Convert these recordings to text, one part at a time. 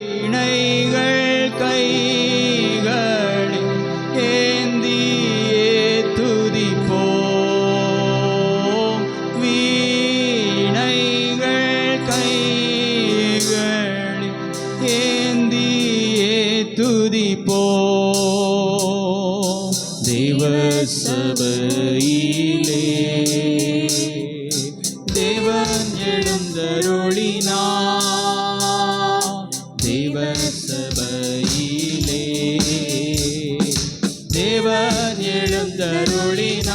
இணைகள் கைகளில் ஏந்தியே துதிப்போம். வீணைகள் கைகளில் ஏந்தியே துதிப்போம். தேவ சபையிலே தேவன் எழுந்தருளினார். தேவ சபையிலே தேவன் எழுந்தருளினார்.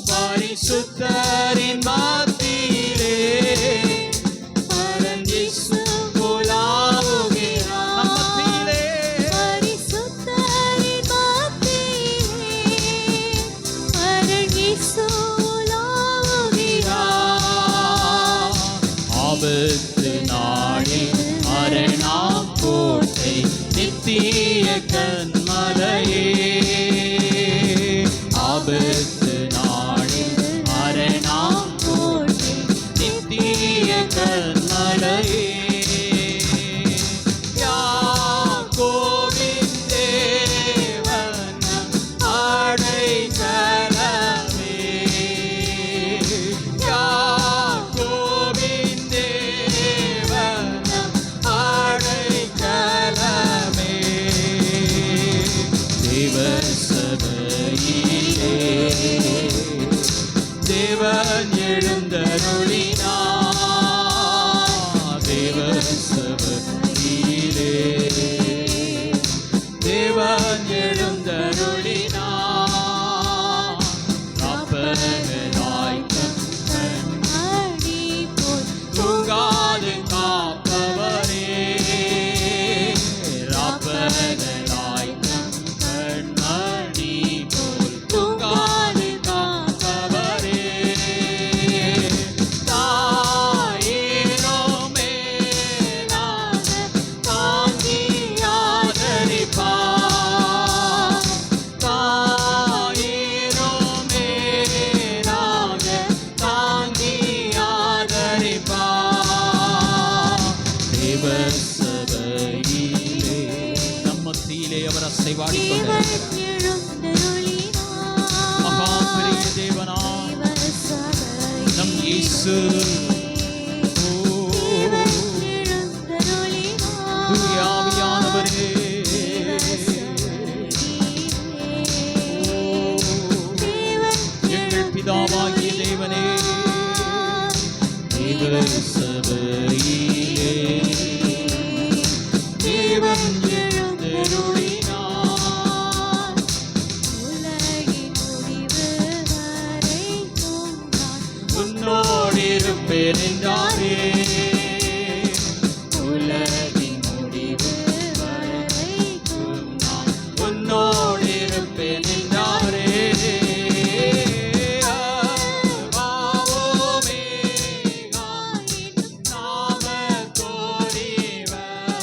பரிசுத்தரின் மத்தியிலே பரன் இயேசு உலாவுகிறார். பரிசுத்தரின் மத்தியிலே பரன் இயேசு உலாவுகிறார். ஆபத்து நாளில் அரணாம் கோட்டை நித்திய கன்மலையே. ஆபத்து நாளில் அரணாம் கோட்டை நித்திய கன்மலையே. யாக்கோபின் தேவன் அடைக்கலமே. யாக்கோபின் தேவன் அடைக்கலமே. தேவ சபையிலே தேவன் எழுந்தருளினார். தேவ சபையிலே தேவன் எழுந்தருளினார். ராப்பகலாய் கர்த்தர் அடி போல் தூங்காது காப்பவரே. ராப்பகலாய் கர்த்தர் அடி போல் தூங்காது காப்பவரே. தாயினோமே நாத தாங்கி ஆதரிப்பார். தாயினோமே நாத தாங்கி ஆதரிப்பார். தேவ சபையிலே நம் மத்தியிலே அவர் அசைவாடிக் தேவன் கொண்டிருக்கிறார். எழுந்தருளினார். மகா பெரிய தேவனாம் தேவ சபையிலே நம் இயேசு. ஓ, தூய ஆவியானவரே. ஓ, எங்கள் பிதாவாகிய தேவனே. தேவ சபையிலே தேவன் எழுந்தருளினார். உலகின் முடிவு வரைக்கும் நான் உன்னோடு இருப்பேன் என்றாரே. உலகின் முடிவு வரைக்கும் நான் உன்னோடு இருப்பேன் என்றாரே. ஆவோமே நாம கோரிவர்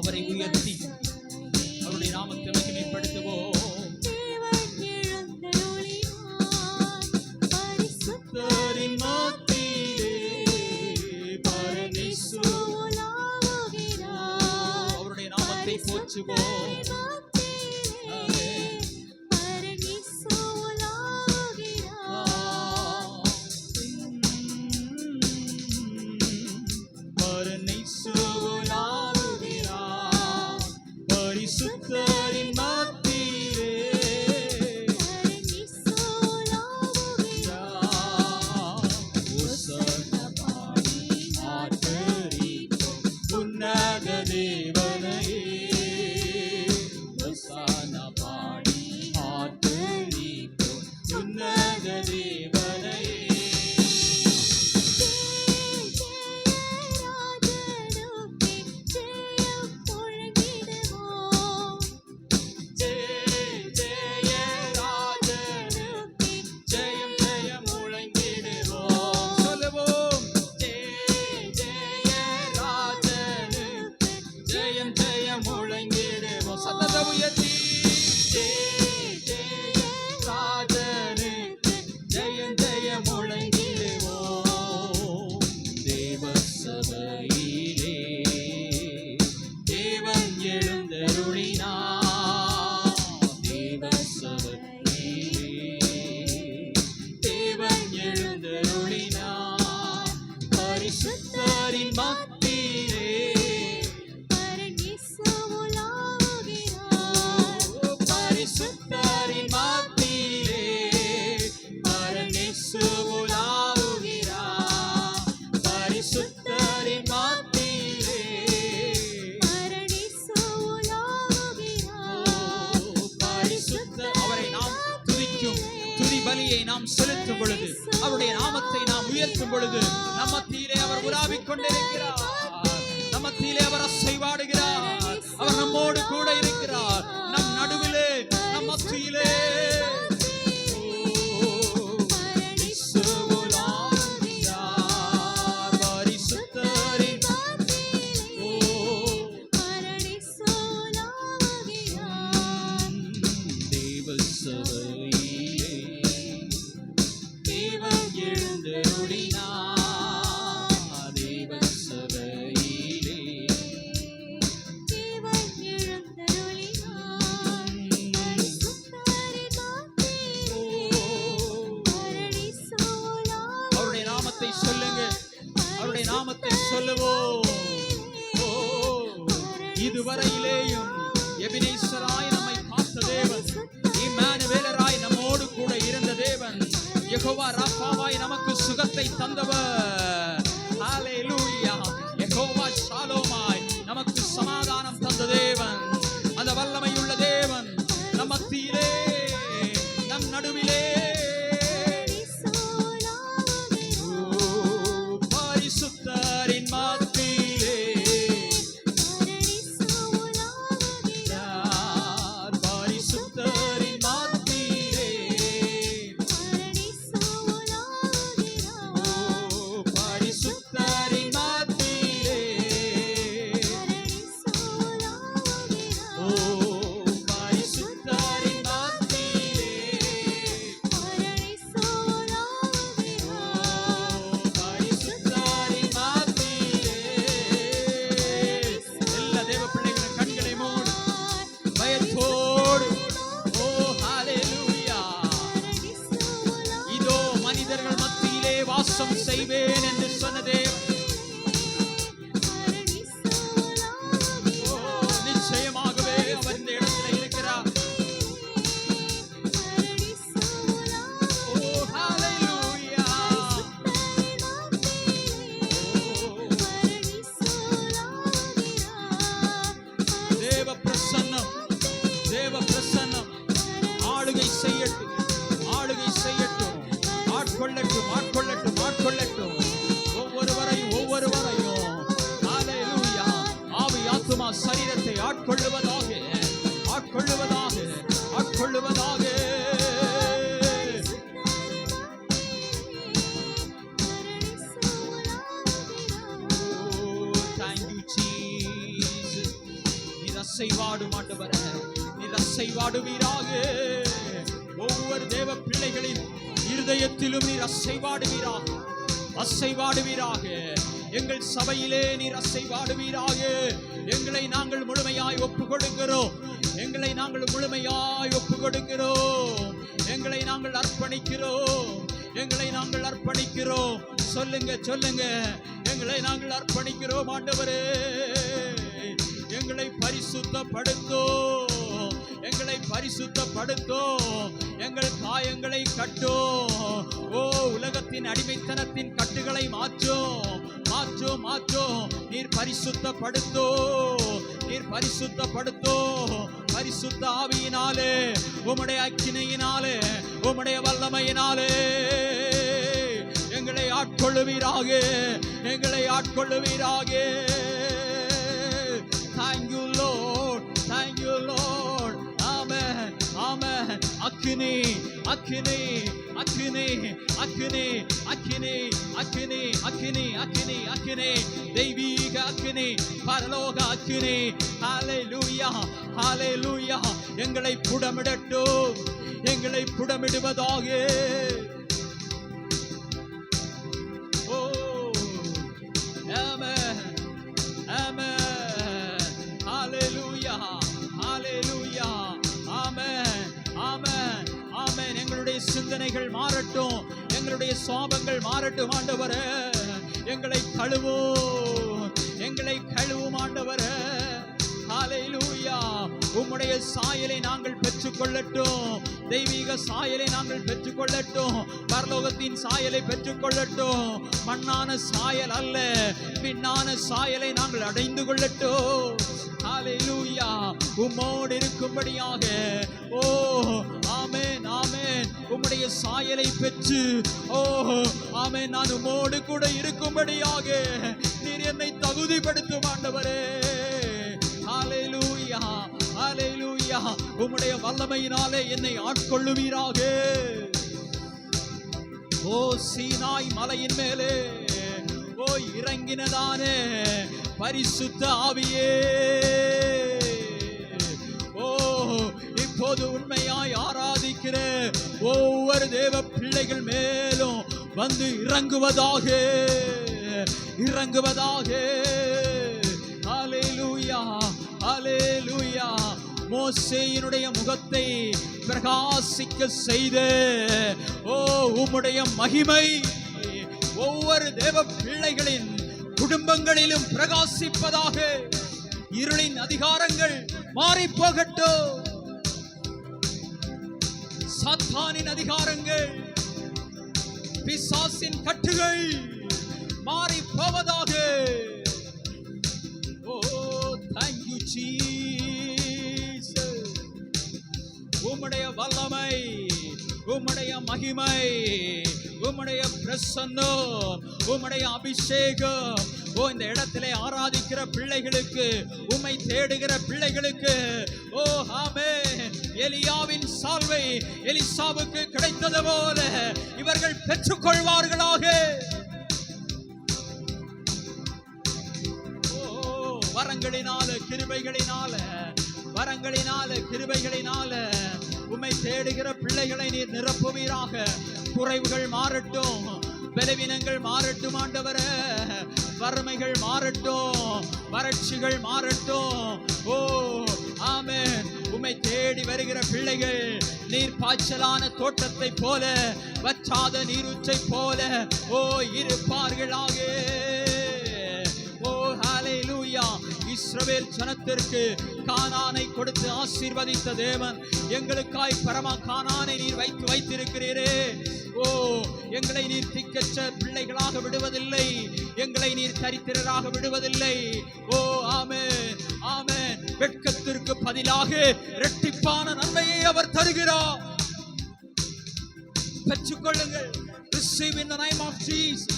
அவரை உயர்த்தி அவருடைய நாமத்தை மகிமைப்படுத்துவோம். பரிசுத்தரின் மத்தியிலே பரமேசு அவருடைய நாமத்தை போற்றுவோம். பரிசுத்தரின் மத்தியிலே ஓசன்னா பாடி ஆர்ப்பரிப்போம் உன்னத தேவனையே. ஓசன்னா பாடி ஆர்ப்பரிப்போம் உன்னத தேவனையே. பரிசுத்தரின் மத்தியிலே பரிசுத்தரின் மத்தியிலே பரமேசு உலாவுகிறார். பரிசுத்தரின் மத்தியிலே பரிசுத்த அவரை நாம் துதிக்கும் துதி பலியை நாம் செலுத்தும் பொழுது, அவருடைய நாமத்தை நாம் உயர்த்தும் பொழுது, நம் மத்தியிலே அவர் உலாவிக் கொண்டிருக்கிறார். நம் மத்தியிலே அவர் அசைவாடுகிறார். அவர் நம்மோடு கூட இருக்கிறார். நம் நடுவிலே, நம் மத்தியிலே சொல்லுவோம். இதுவரையிலேயும் எபினேசராய் நம்மை காத்த தேவன், இம்மானுவேலராய் நம்மோடு கூட இருந்த தேவன், யெகோவா ராஃபாவாய் நமக்கு சுகத்தை தந்தவர். ஹல்லேலூயா. யெகோவா ஷாலோமாய் நமக்கு சமாதானம் தந்த தேவன், அந்த வல்லமையுள்ள தேவன் நம் மத்தியிலே, நம் நடுவிலே பரிசுத்தரின் மத்தியிலே பரிசுத்தரின் மத்தியிலே பரிசுத்தரின் மத்தியிலே பரிசுத்தரின் வாசம் செய்வேன் என்று சொன்ன தேவன் நிச்சயமாகவே அவர் இந்த இடத்தில் இருக்கிறார். தேவ பிரசன்னம், தேவ பிரசன்னம் ஆளுகை செய்யட்டும், ஆளுகை செய்யட்டும், ஆட்கொள்ளட்டும், ஆட்கொள்ளட்டும், ஆட்கொள்ளட்டும். ஒவ்வொருவரையும் ஹல்லேலூயா. ஆவி ஆத்துமா சரீரத்தை ஆட்கொள்ளுவதாக, ஆட்கொள்ளுவதாக, ஆட்கொள்ளுவதாக. Thank you, Jesus. அசைவாடும் ஆண்டவரே, நீர் அசைவாடுவீராக. ஒவ்வொரு தேவ பிள்ளைகளின் இருதயத்திலும் நீர் அசைவாடுவீராக, அசைவாடுவீராக. எங்கள் சபையிலே நீர் அசைவாடுவீராக. எங்களை நாங்கள் முழுமையாய் ஒப்பு கொடுக்கிறோம், எங்களை நாங்கள் முழுமையாய் ஒப்பு கொடுக்கிறோம், எங்களை நாங்கள் அர்ப்பணிக்கிறோம், எங்களை நாங்கள் அர்ப்பணிக்கிறோம். சொல்லுங்க சொல்லுங்க, எங்களை நாங்கள் அர்ப்பணிக்கிறோம் ஆண்டவரே. எங்களை பரிசுத்தப்படுத்தும், எங்களை பரிசுத்தப்படுத்தும், எங்கள் காயங்களை கட்டும். ஓ, உலகத்தின் அடிமைத்தனத்தின் கட்டுகளை மாற்றும், மாற்றும், மாற்றும். நீர் பரிசுத்தப்படுத்தும், நீர் பரிசுத்தப்படுத்தும். பரிசுத்த ஆவியினாலே, உம்முடைய அக்கினியினாலே, உம்முடைய வல்லமையினாலே எங்களை ஆட்கொள்ளுவீராக, எங்களை ஆட்கொள்ளுவீராக. Thank you Lord, thank you Lord. Amen, amen. அக்கினி, அக்கினி, அக்கினி, அக்கினி, அக்கினி, அக்கினி, அக்கினி, அக்கினி, அக்கினி, தெய்வீக அக்கினி, பரலோக அக்கினி. ஹalleluya, ஹalleluya. எங்களை புடமிடட்டும், எங்களை புடமிடுவதாக. ஓ, ஆமென், ஆமென். ஹalleluya, ஹalleluya. ஆமென், ஆமென், ஆமென். எங்களுடைய சிந்தனைகள் மாறட்டும், எங்களுடைய சுபாவங்கள் மாறட்டும் ஆண்டவரே. எங்களை கழுவும், எங்களை கழுவும் ஆண்டவரே. ஹalleluya. உம்முடைய சாயலை நாங்கள் பெற்றுக்கொள்ளட்டும், தெய்வீக சாயலை நாங்கள் பெற்றுக்கொள்ளட்டும், பரலோகத்தின் சாயலை பெற்றுக்கொள்ளட்டும். மண்ணான சாயல் அல்ல, விண்ணான சாயலை நாங்கள் அடைந்து கொள்ளட்டும். ஹalleluya. உம்மோடு இருக்கும்படியாக. ஓ, ஆமென், ஆமென். உம்முடைய சாயலை பெற்று, ஓ ஆமென், நான் உம்மோடு கூட இருக்கும்படியாக நீர் என்னை தகுதிப்படுத்தும் ஆண்டவரே. ஹalleluya, ஹalleluya. உம்முடைய வல்லமையினாலே என்னை ஆட்கொள்ளுவீராக. ஓ, சீனாய் மலையின் மேலே ஓ இறங்கினதானே பரிசுத்த ஆவியே, ஓ இப்போது உண்மையாய் ஆராதிக்கிற ஒவ்வொரு தேவ பிள்ளைகள் மேலும் வந்து இறங்குவதாக, இறங்குவதாக. ஹalleluya, ஹalleluya. மோசேயினுடைய முகத்தை பிரகாசிக்க செய்த ஓ உம்முடைய மகிமை ஒவ்வொரு தேவ பிள்ளைகளின் குடும்பங்களிலும் பிரகாசிப்பதாக. இருளின் அதிகாரங்கள் மாறி போகட்டும், சாத்தானின் அதிகாரங்கள், பிசாசின் கட்டுகள் மாறி போவதாக. ஓ, thank you Jesus. உம்முடைய வல்லமை, உம்முடைய மகிமை, உம்முடைய பிரசன்னம், உம்முடைய அபிஷேகம் ஓ இந்த இடத்திலே ஆராதிக்கிற பிள்ளைகளுக்கு, உம்மை தேடுகிற பிள்ளைகளுக்கு, ஓ ஆமென், எலியாவின் சால்வை எலிசாவுக்கு கிடைத்தது போல இவர்கள் பெற்றுக்கொள்வார்களாக. ஓ, வரங்களினால, கிருபைகளினால, வரங்களினால, கிருபைகளினால உம்மை தேடுகிற பிள்ளைகளை நீர் நிரப்புவீராக. குறைவுகள் மாறட்டும், பலவீனங்கள் மாறட்டும் ஆண்டவரே. வறுமைகள் மாறட்டும், வறட்சிகள் மாறட்டும். ஓ ஆமென். உம்மை தேடி வருகிற பிள்ளைகள் நீர் பாய்ச்சலான தோட்டத்தை போல, வற்றாத நீரூற்றை போல ஓ இருப்பார்களாக. ஓ ஹalleluya. இஸ்ரவேல் ஜனத்திற்கு கானானை கொடுத்து ஆசீர்வதித்த தேவன், எங்களுக்காய் பரம கானானை நீர் வைத்திருக்கிறீரே. ஓ, எங்களை நீர் திக்கற்ற பிள்ளைகளாக விடுவதில்லை, எங்களை நீர் தரித்திரராக விடுவதில்லை. ஓ ஆமென், ஆமென். வெட்கத்திற்கு பதிலாக இரட்டிப்பான நன்மையை அவர் தருகிறார். பெற்றுக்கொள்ளுங்கள். Receive in the name of Jesus.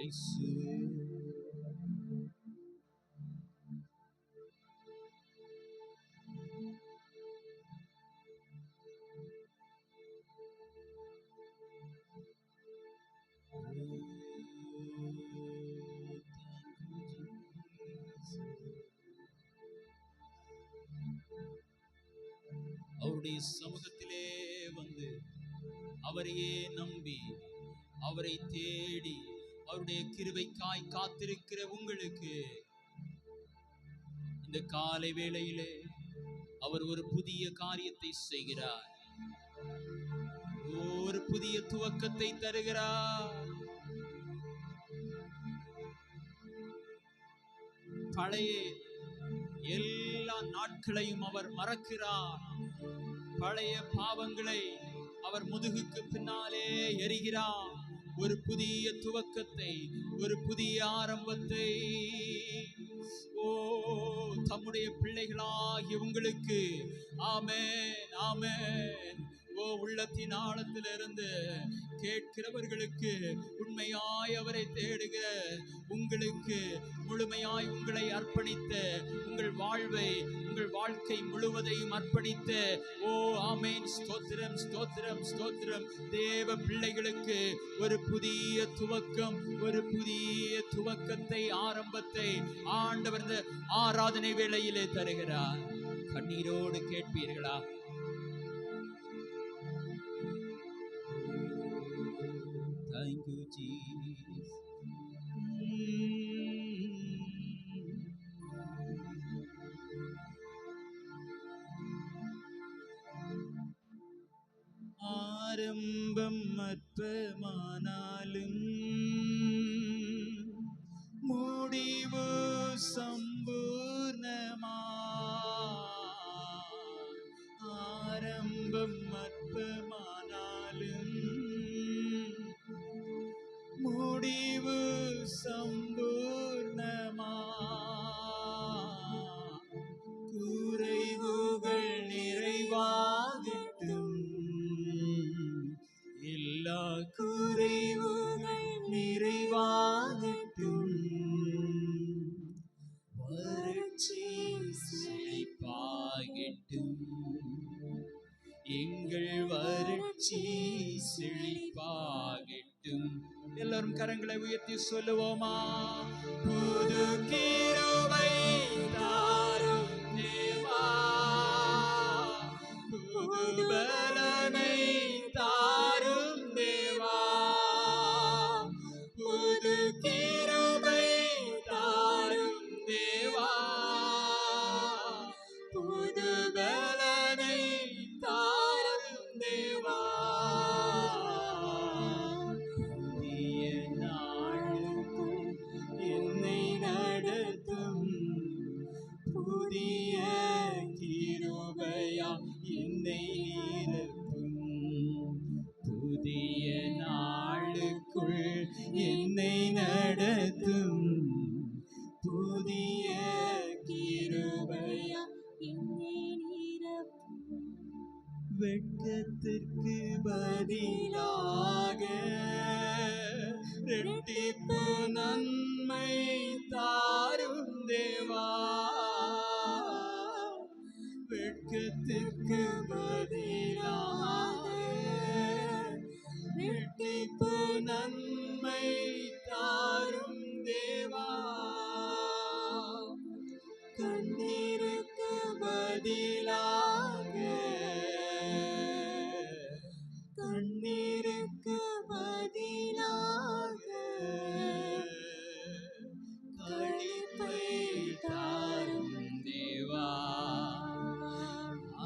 இயேசுவே. அவருடைய சமூகத்திலே வந்து அவரையே நம்பி அவரை தேடி அவருடைய கிருபைக்காய் காத்திருக்கிற உங்களுக்கு இந்த காலை வேளையிலே அவர் ஒரு புதிய காரியத்தை செய்கிறார். ஒரு புதிய துவக்கத்தை தருகிறார். பழைய எல்லா நாட்களையும் அவர் மறக்கிறார். பழைய பாவங்களை அவர் முதுகுக்கு பின்னாலே எறிகிறார். ஒரு புதிய துவக்கத்தை, ஒரு புதிய ஆரம்பத்தை தம்முடைய பிள்ளைகளாகிய உங்களுக்கு ஆமென் ஆமென் உள்ளத்தின் ஆழத்திலிருந்து கேட்கிறவர்களுக்கு உண்மையாய் அவரை தேடுகிற உங்களுக்கு முழுமையாய் உங்களை அர்ப்பணித்த உங்கள் வாழ்வை உங்கள் வாழ்க்கை முழுவதையும் அர்ப்பணித்த ஆமென் ஸ்தோத்திரம் ஸ்தோத்திரம் ஸ்தோத்திரம் தேவ பிள்ளைகளுக்கு ஒரு புதிய துவக்கம், ஒரு புதிய துவக்கத்தை ஆரம்பத்தை ஆண்டவர் இந்த ஆராதனை வேளையிலே தருகிறார். கண்ணீரோடு கேட்பீர்களா? Thank you, Jesus. ஆரம்பம் அற்பமானாலும் முடிவு சம்பூர்ணமா. ஆரம்பம் அற்பமானாலும் முடிவு சம்பூர்ணமா. குறைவுகள் நிறைவாகட்டும், எல்லா குறைவுகள் நிறைவாகட்டும். வறட்சி செழிப்பாகட்டும், எங்கள் வறட்சி செழிப்பாகட்டும். எல்லாரும் கரங்களை உயர்த்தி சொல்லுவோமா? புது கிருபை தாரும் தேவா, புது பலனை தாரும் தேவா, புது கிருபை தாரும் தேவா, புது பலனை தாரும் தேவா. புதிய நாளுக்குள் என்னை நடத்தும், புதிய கிருபையா என்னை நிரப்பும். புதிய நாளுக்குள் என்னை நடத்தும், புதிய கிருபையா என்னை நிரப்பும். வெட்கத்திற்கு பதிலாக இரட்டிப்பு நன்மை தாரும் தேவா, வெட்கத்திற்கு பதிலாக இரட்டிப்பு நன்மை தாரும் தேவா. கண்ணீருக்கு பதிலாக, கண்ணீருக்கு பதிலாக களிப்பை தாரும் தேவா,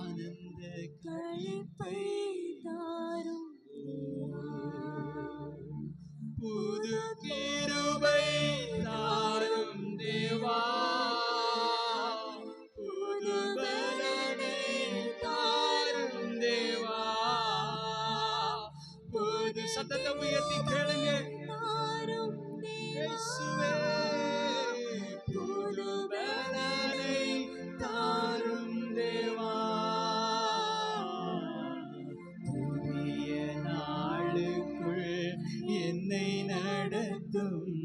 ஆனந்த களிப்பை தாரும். புது கிருபை தாரும் தேவா, புது பலனை தாரும் தேவா. புது சத்தத்தை உயர்த்தி கேளுங்க. இயேசுவே, புது பலனை தாரும் தேவா, புதிய நாளுக்குள் என்னை நடத்தும்,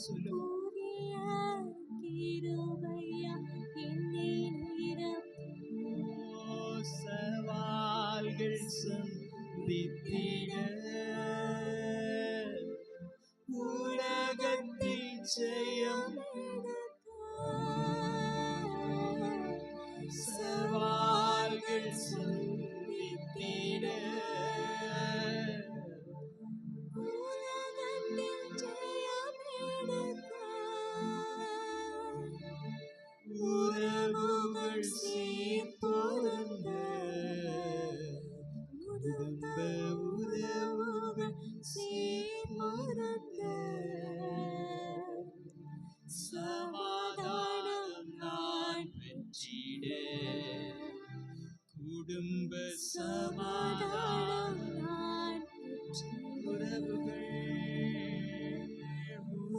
சொல்லுவோம். புதிய கிருபையா என்னை நிரப்பும். சவால்கள் சந்தித்திட உலகத்தில் ஜெயம் சவால்கள் சந்தித்திட உலகத்தில் ஜெயம் எடுக்க உறவுகள் சீர்பொருந்த குடும்ப உறவுகள் சீர்பொருந்த சமாதானம் நான் பெற்றிட குடும்ப சமாதானம் நான்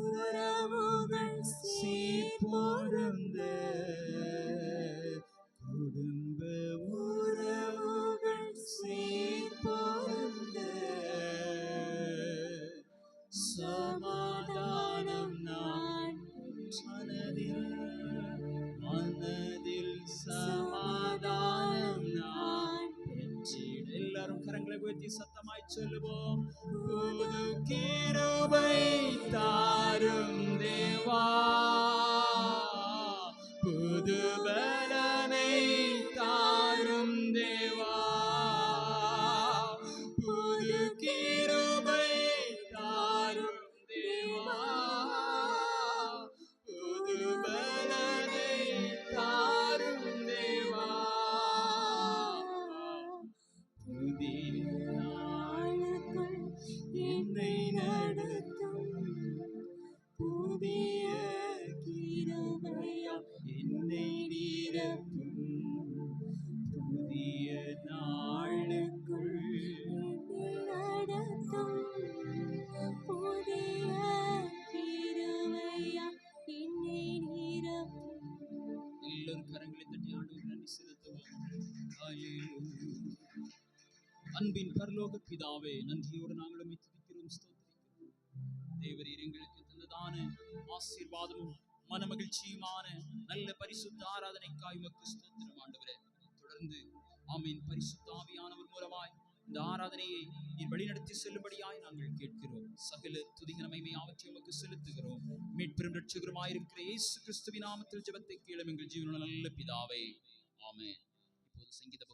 உறவுகள் சீர்பொருந்த குடும்ப உறவுகள் சீர்பொருந்த சமாதானம் நான் மனதில் சமாதானம் நான் பெற்றிட. எல்லாரும் கரங்களை உயர்த்தி சத்தமாய் சொல்லுவோம். புது கிருபை தாரும் தேவா, புது பலனை தாரும் தேவா, புது கிருபை தாரும் தேவா, புது பலனை தாரும் தேவா, புதிய நாளுக்குள் என்னை நடத்தும், புதிய கிருபையா என்னை நிரப்பும், புதிய நாளுக்குள் நடத்தும். புதிய கிருபையா என்னை நிரப்பும். எல்லோரும் கரங்களை தட்டி ஆண்டவருக்கு நன்றி செலுத்துவோம். ஹல்லேலூயா. அன்பின் பரலோக பிதாவே, நன்றியோடு நாங்கள் உம்மை துதிக்கிறோம், ஸ்தோத்திரிக்கிறோம். தேவரீர் எங்களுக்கு தந்ததான ஆசீர்வாதமும் மனமகிழ்ச்சியுமான நல்ல பரிசுத்த ஆராதனைக்காய் உமக்கு ஸ்தோத்திரம் ஆண்டவரே. தொடர்ந்து ஆமென் பரிசுத்த ஆவியானவர் மூலமாய் இந்த ஆராதனையை நீர் வழிநடத்தி செல்லும்படியாய் நாங்கள் கேட்கிறோம். சகல துதிகர மகிமை யாவற்றையும் உமக்கு செலுத்துகிறோம். மீட்பெரும் இரட்சகருமாயிருக்கிற இயேசு கிறிஸ்துவின் நாமத்தில் ஜெபத்தை கேளும் எங்கள் ஜீவனுள்ள நல்ல பிதாவே, ஆமென். இப்போது சங்கீத